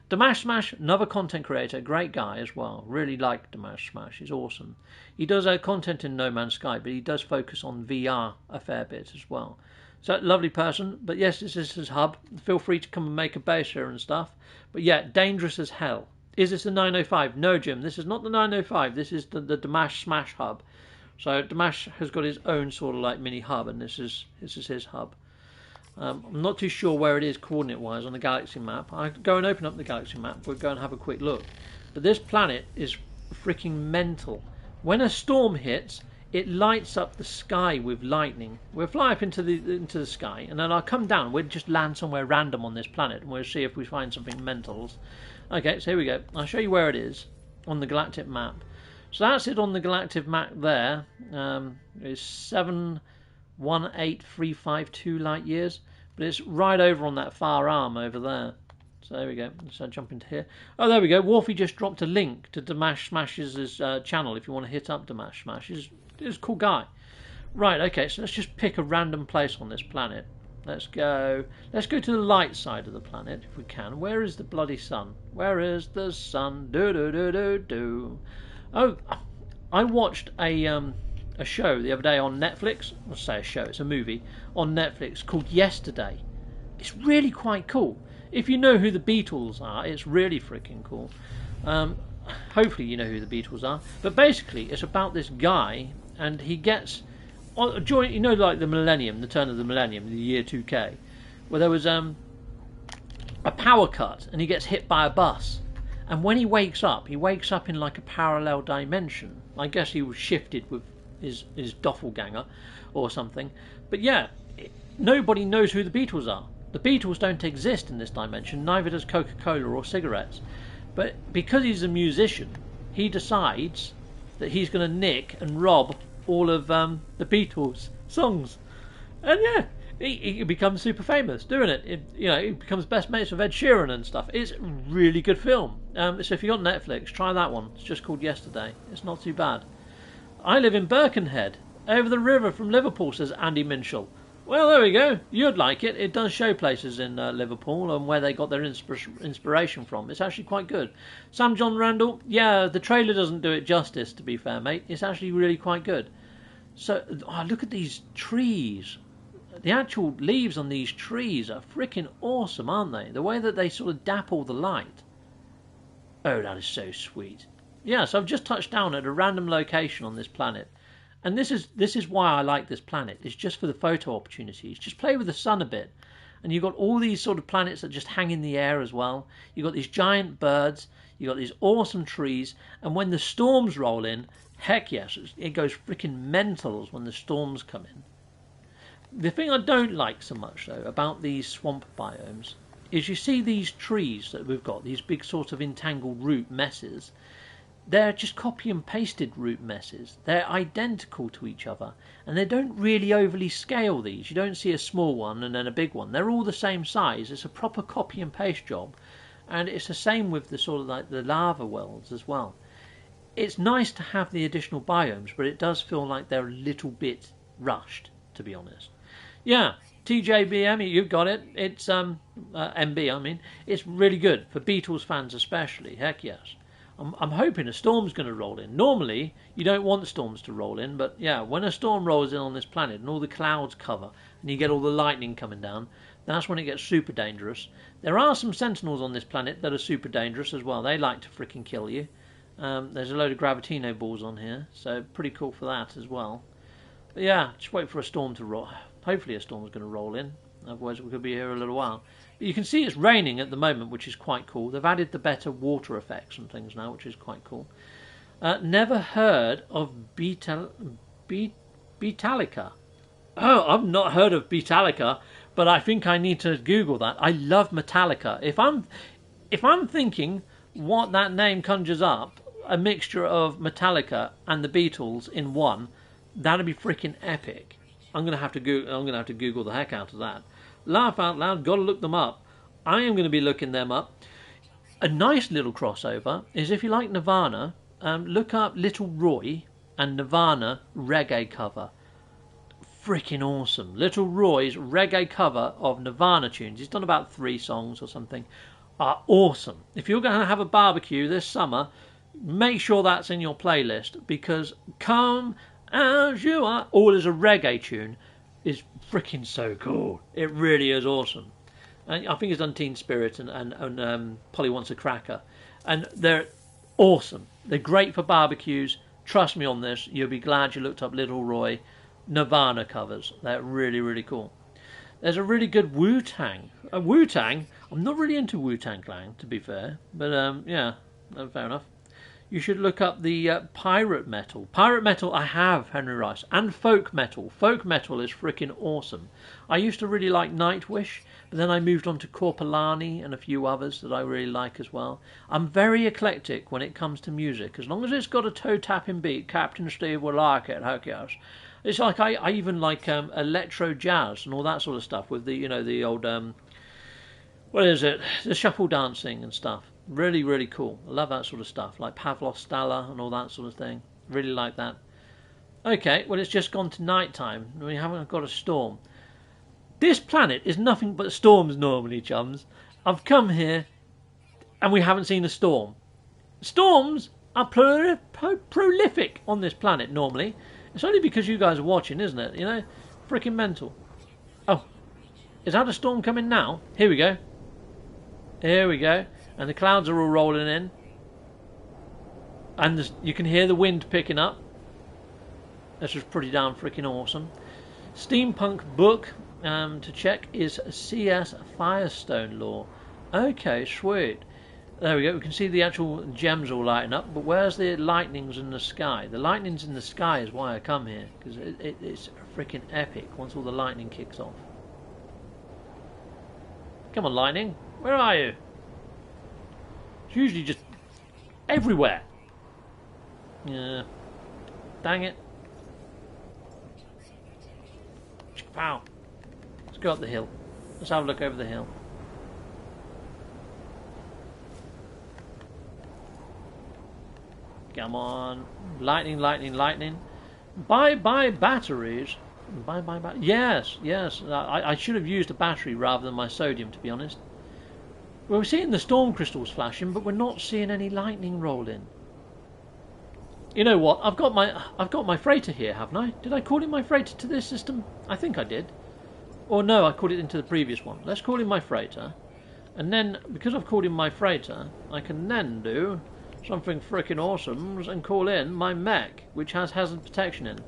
A: Damash Smash, another content creator, great guy as well. Really like Damash Smash, he's awesome. He does content in No Man's Sky, but he does focus on VR a fair bit as well. So, lovely person. But yes, this is his hub. Feel free to come and make a base here and stuff. But yeah, dangerous as hell. Is this the 905? No, Jim, this is not the 905. This is the Damash Smash hub. So Damash has got his own sort of like mini hub, and this is his hub. I'm not too sure where it is coordinate-wise on the galaxy map. I go and open up the galaxy map. We'll go and have a quick look. But this planet is freaking mental. When a storm hits, it lights up the sky with lightning. We'll fly up into the sky, and then I'll come down. We'll just land somewhere random on this planet, and we'll see if we find something mentals. Okay, so here we go. I'll show you where it is on the galactic map. So that's it on the galactic map there. It's 718,352 light years, but it's right over on that far arm over there. So there we go. So jump into here. Oh, there we go. Worfie just dropped a link to Damash Smash's channel if you want to hit up Damash Smash. He's a cool guy. Right, okay, so let's just pick a random place on this planet. Let's go to the light side of the planet if we can. Where is the bloody sun? Where is the sun? Do. Oh, I watched a show the other day on Netflix. I'll say a show, it's a movie on Netflix called Yesterday. It's really quite cool. If you know who the Beatles are, it's really freaking cool. Hopefully you know who the Beatles are. But basically, it's about this guy and he gets during, you know, like the millennium, the turn of the millennium, the year 2K, where there was a power cut, and he gets hit by a bus. And when he wakes up in like a parallel dimension. I guess he was shifted with his doppelganger or something. But yeah, nobody knows who the Beatles are. The Beatles don't exist in this dimension, neither does Coca-Cola or cigarettes. But because he's a musician, he decides that he's going to nick and rob all of the Beatles songs. And yeah, he becomes super famous doing it. He becomes best mates with Ed Sheeran and stuff. It's a really good film. So if you've got Netflix, try that one. It's just called Yesterday. It's not too bad. I live in Birkenhead, over the river from Liverpool, says Andy Minshall. Well, there we go. You'd like it. It does show places in Liverpool and where they got their inspiration from. It's actually quite good. Sam John Randall, yeah, the trailer doesn't do it justice, to be fair, mate. It's actually really quite good. So, look at these trees. The actual leaves on these trees are freaking awesome, aren't they? The way that they sort of dapple the light. Oh, that is so sweet. Yeah, so I've just touched down at a random location on this planet. And this is why I like this planet. It's just for the photo opportunities. Just play with the sun a bit. And you've got all these sort of planets that just hang in the air as well. You've got these giant birds. You've got these awesome trees. And when the storms roll in, heck yes, it goes freaking mental when the storms come in. The thing I don't like so much, though, about these swamp biomes is you see these trees that we've got, these big sort of entangled root messes. They're just copy and pasted root messes. They're identical to each other, and they don't really overly scale these. You don't see a small one and then a big one. They're all the same size. It's a proper copy and paste job, and it's the same with the sort of like the lava worlds as well. It's nice to have the additional biomes, but it does feel like they're a little bit rushed, to be honest. Yeah, TJBM, you've got it. It's MB, I mean. It's really good for Beatles fans especially. Heck yes. I'm hoping a storm's going to roll in. Normally, you don't want storms to roll in, but yeah, when a storm rolls in on this planet and all the clouds cover and you get all the lightning coming down, that's when it gets super dangerous. There are some sentinels on this planet that are super dangerous as well. They like to freaking kill you. There's a load of Gravitino balls on here, so pretty cool for that as well. But yeah, just wait for a storm to roll. Hopefully a storm's going to roll in. Otherwise we could be here a little while. But you can see it's raining at the moment, which is quite cool. They've added the better water effects and things now, which is quite cool. Never heard of Beetallica. Oh, I've not heard of Beetallica, but I think I need to Google that. I love Metallica. If I'm thinking what that name conjures up, a mixture of Metallica and the Beatles in one, that'd be freaking epic. I'm gonna have to Google the heck out of that. Laugh out loud. Got to look them up. I am going to be looking them up. A nice little crossover is if you like Nirvana, look up Little Roy and Nirvana reggae cover. Freaking awesome. Little Roy's reggae cover of Nirvana tunes. He's done about 3 songs or something. Are awesome. If you're going to have a barbecue this summer, make sure that's in your playlist, because Come As You Are, all is a reggae tune, is freaking so cool. It really is awesome. And I think he's done Teen Spirit and Polly Wants a Cracker. And they're awesome. They're great for barbecues. Trust me on this. You'll be glad you looked up Little Roy Nirvana covers. They're really, really cool. There's a really good Wu-Tang. Wu-Tang? I'm not really into Wu-Tang Clan, to be fair. But yeah, fair enough. You should look up the pirate metal. Pirate metal I have, Henry Rice. And folk metal. Folk metal is freaking awesome. I used to really like Nightwish, but then I moved on to Corpulani and a few others that I really like as well. I'm very eclectic when it comes to music. As long as it's got a toe-tapping beat, Captain Steve will like it, heck yes. It's like I even like electro jazz and all that sort of stuff with the, the old, what is it, the shuffle dancing and stuff. Really, really cool. I love that sort of stuff, like Pavlos Stala and all that sort of thing. Really like that. Okay, well, it's just gone to night time. We haven't got a storm. This planet is nothing but storms normally, chums. I've come here and we haven't seen a storm. Storms are prolific on this planet normally. It's only because you guys are watching, isn't it? Freaking mental. Oh, is that a storm coming now? Here we go. Here we go. And the clouds are all rolling in. And you can hear the wind picking up. This was pretty damn freaking awesome. Steampunk book to check is CS Firestone lore. Okay, sweet. There we go. We can see the actual gems all lighting up, but where's the lightnings in the sky? The lightnings in the sky is why I come here, because it's freaking epic once all the lightning kicks off. Come on, lightning. Where are you? It's usually just everywhere. Yeah. Dang it. Wow. Let's go up the hill. Let's have a look over the hill. Come on. Lightning, lightning, lightning. Buy batteries. Buy batteries. Yes, yes. I should have used a battery rather than my sodium, to be honest. Well, we're seeing the storm crystals flashing, but we're not seeing any lightning roll in. You know what? I've got my freighter here, haven't I? Did I call in my freighter to this system? I think I did. Or no, I called it into the previous one. Let's call in my freighter. And then, because I've called in my freighter, I can then do something frickin' awesome and call in my mech, which has hazard protection in.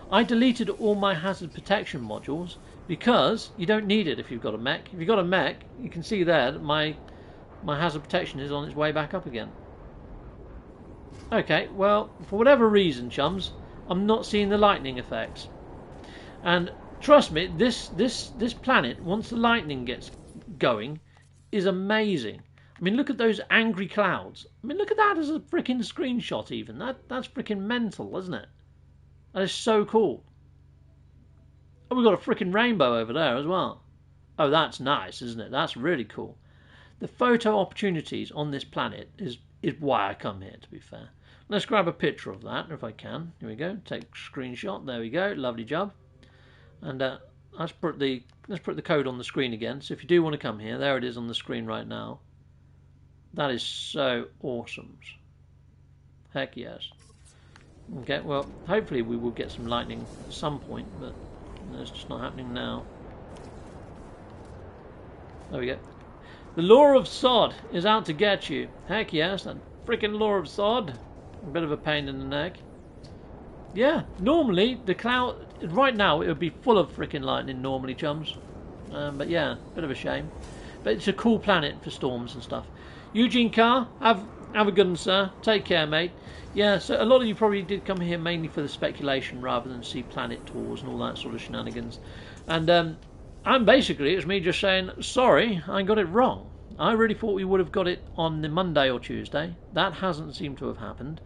A: I deleted all my hazard protection modules because you don't need it if you've got a mech. If you've got a mech, you can see there that my hazard protection is on its way back up again. Okay, well, for whatever reason, chums, I'm not seeing the lightning effects. And trust me, this planet, once the lightning gets going, is amazing. I mean, look at those angry clouds. I mean, look at that as a freaking screenshot even. That's freaking mental, isn't it? That is so cool. Oh, we've got a freaking rainbow over there as well. Oh, that's nice, isn't it? That's really cool. The photo opportunities on this planet is why I come here, to be fair. Let's grab a picture of that if I can. Here we go. Take screenshot. There we go. Lovely job. And let's put the code on the screen again. So if you do want to come here, there it is on the screen right now. That is so awesome. Heck yes. Okay, well, hopefully we will get some lightning at some point, but it's just not happening now. There we go. The Law of Sod is out to get you. Heck yes, that freaking Law of Sod. A bit of a pain in the neck. Yeah, normally the cloud, right now it would be full of freaking lightning normally, chums. But yeah, bit of a shame. But it's a cool planet for storms and stuff. Eugene Carr, have a good one, sir. Take care, mate. Yeah, so a lot of you probably did come here mainly for the speculation rather than see planet tours and all that sort of shenanigans. And I'm basically, it's me just saying, sorry, I got it wrong. I really thought we would have got it on the Monday or Tuesday. That hasn't seemed to have happened.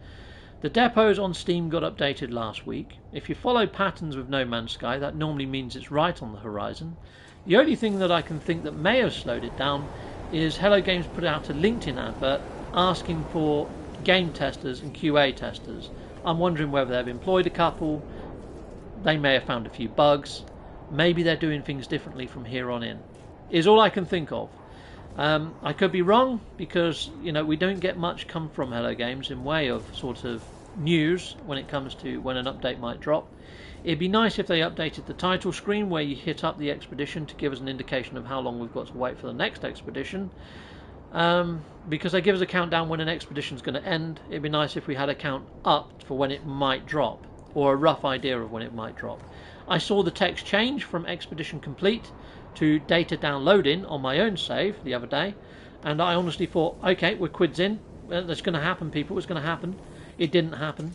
A: The depots on Steam got updated last week. If you follow patterns with No Man's Sky, that normally means it's right on the horizon. The only thing that I can think that may have slowed it down is Hello Games put out a LinkedIn advert asking for game testers and QA testers. I'm wondering whether they've employed a couple. They may have found a few bugs. Maybe they're doing things differently from here on in. Is all I can think of. I could be wrong because we don't get much come from Hello Games in way of sort of news when it comes to when an update might drop. It'd be nice if they updated the title screen where you hit up the expedition to give us an indication of how long we've got to wait for the next expedition. Because they give us a countdown when an expedition's going to end. It'd be nice if we had a count up for when it might drop, or a rough idea of when it might drop. I saw the text change from expedition complete to data downloading on my own save the other day, and I honestly thought, okay, we're quids in. That's going to happen, people. It's going to happen. It didn't happen,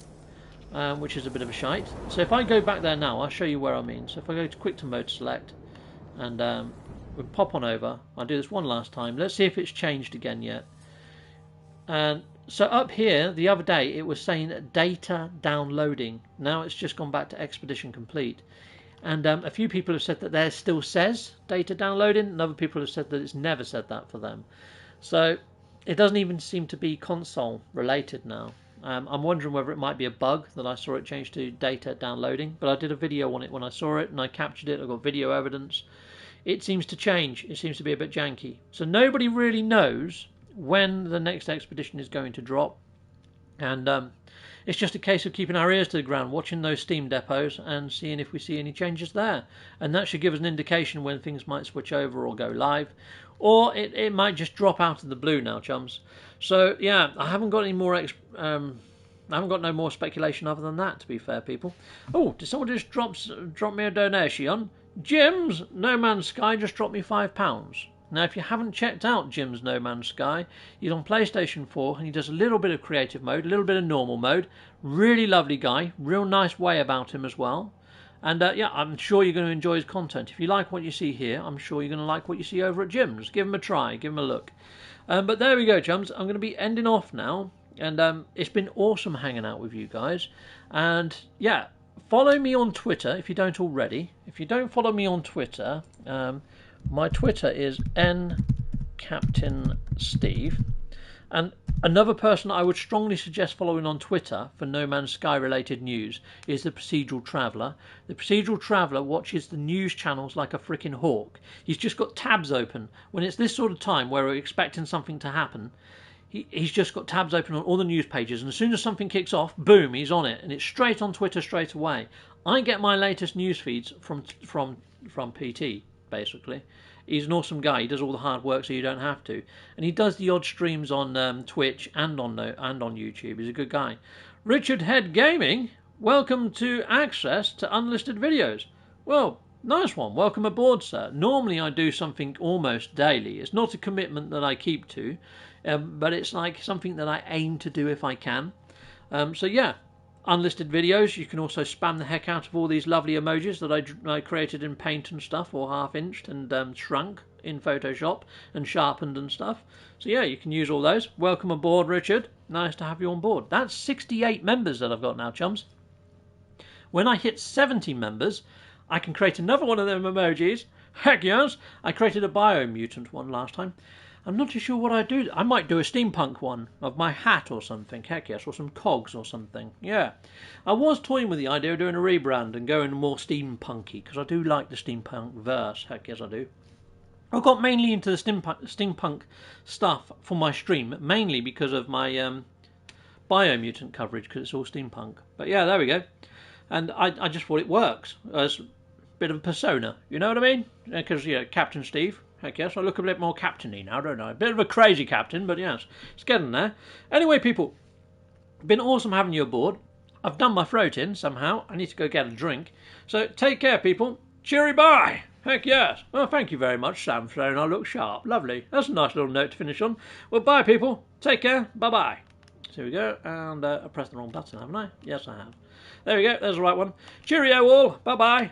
A: which is a bit of a shite. So if I go back there now, I'll show you where I mean. So if I go to quick to mode select, and we'll pop on over. I'll do this one last time. Let's see if it's changed again yet. And so up here, the other day, it was saying data downloading. Now it's just gone back to expedition complete. And a few people have said that there still says data downloading, and other people have said that it's never said that for them. So it doesn't even seem to be console related now. I'm wondering whether it might be a bug that I saw it change to data downloading, but I did a video on it when I saw it and I captured it. I got video evidence. It seems to change. It seems to be a bit janky. So nobody really knows when the next expedition is going to drop, and it's just a case of keeping our ears to the ground, watching those Steam depots and seeing if we see any changes there, and that should give us an indication when things might switch over or go live, or it might just drop out of the blue now, chums. So yeah, I haven't got any more I haven't got no more speculation other than that, to be fair, people. Oh, did someone just drop me a donation? Jim's No Man's Sky just dropped me £5. Now, if you haven't checked out Jim's No Man's Sky, he's on PlayStation 4 and he does a little bit of creative mode, a little bit of normal mode. Really lovely guy, real nice way about him as well. And yeah, I'm sure you're going to enjoy his content. If you like what you see here, I'm sure you're going to like what you see over at Jim's. Give him a try, give him a look. But there we go, chums. I'm going to be ending off now. And it's been awesome hanging out with you guys. And yeah, follow me on Twitter if you don't already. If you don't follow me on Twitter, my Twitter is ncaptainsteve. And another person I would strongly suggest following on Twitter for No Man's Sky related news is the Procedural Traveller. The Procedural Traveller watches the news channels like a freaking hawk. He's just got tabs open. When it's this sort of time where we're expecting something to happen, he's just got tabs open on all the news pages, and as soon as something kicks off, boom, he's on it, and it's straight on Twitter straight away. I get my latest news feeds from PT, basically. He's an awesome guy. He does all the hard work so you don't have to, and he does the odd streams on Twitch and on YouTube. He's a good guy. Richard Head Gaming, welcome to access to unlisted videos. Well, nice one. Welcome aboard, sir. Normally I do something almost daily. It's not a commitment that I keep to. But it's like something that I aim to do if I can. So yeah, unlisted videos. You can also spam the heck out of all these lovely emojis that I created in Paint and stuff, or half-inched and shrunk in Photoshop and sharpened and stuff. So yeah, you can use all those. Welcome aboard, Richard. Nice to have you on board. That's 68 members that I've got now, chums. When I hit 70 members, I can create another one of them emojis. Heck yes! I created a biome mutant one last time. I'm not too sure what I do. I might do a steampunk one of my hat or something. Heck yes, or some cogs or something. Yeah. I was toying with the idea of doing a rebrand and going more steampunky, because I do like the steampunk verse. Heck yes, I do. I got mainly into the steampunk stuff for my stream, mainly because of my biomutant coverage, because it's all steampunk. But yeah, there we go. And I just thought it works as a bit of a persona. You know what I mean? Because, yeah, Captain Steve. Heck yes, I look a bit more captain-y now, don't I? A bit of a crazy captain, but yes, it's getting there. Anyway, people, been awesome having you aboard. I've done my throat in somehow. I need to go get a drink. So take care, people. Cheery bye. Heck yes. Well, thank you very much, Sam, for saying I look sharp. Lovely. That's a nice little note to finish on. Well, bye, people. Take care. Bye-bye. So here we go. And I pressed the wrong button, haven't I? Yes, I have. There we go. There's the right one. Cheerio, all. Bye-bye.